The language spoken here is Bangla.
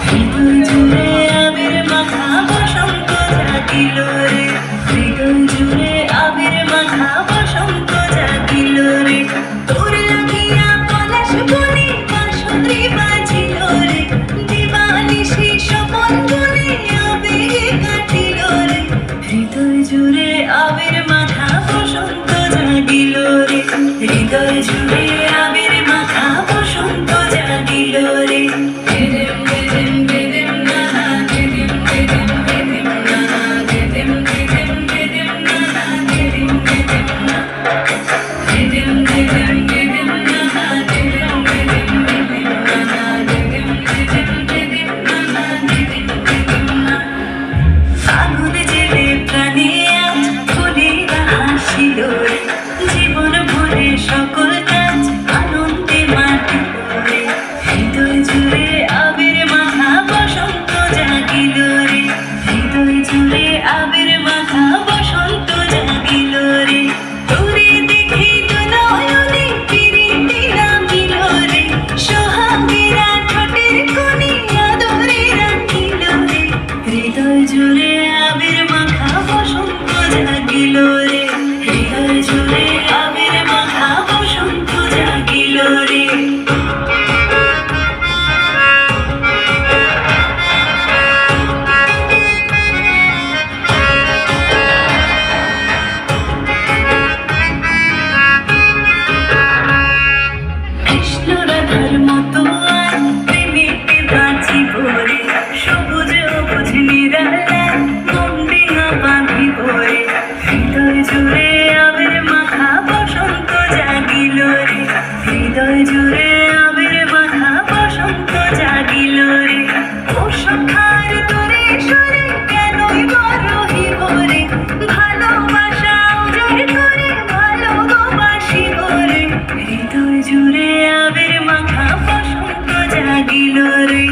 হৃদয় জুড়ে আবির মাখা বসন্ত জাগিল রে। আগুন জেলে প্রাণে আজ ফুলেরা হাসিল রে। জীবন ভরে সকল কাজ আনন্দে মাটি করে। হৃদয় জুড়ে আবির মাখা বসন্ত জাগিল রে। হৃদয় জুড়ে আবির মাখা বসন্ত জাগিল রে। তোরে দেখি তো নয়নে প্রীতি নামিল রে। সোহাগেরা ঠোঁটের কোণে আদরে রাখিল রে। হৃদয় জুড়ে আবির মাখা বসন্ত জাগিল রে। হৃদয় জুড়ে আবির মাখা বসন্ত জাগিল রে। কৃষ্ণ রাধার মতো আর প্রেমেতে বাঁচিব রে। সবুজ অবুঝ নিরালায় মন্দিরা বাঁধিব রে। হৃদয় জুড়ে আবির মাখা বসন্ত জাগিল রে। হৃদয় জুড়ে আবির মাখা বসন্ত জাগিল রে। ও সখার তোরে সরে কেনই বরহিব রে। ভালোবাসা উজাড় করে ভালোবাসিব রে। হৃদয় জুড়ে আবির মাখা বসন্ত জাগিল রে।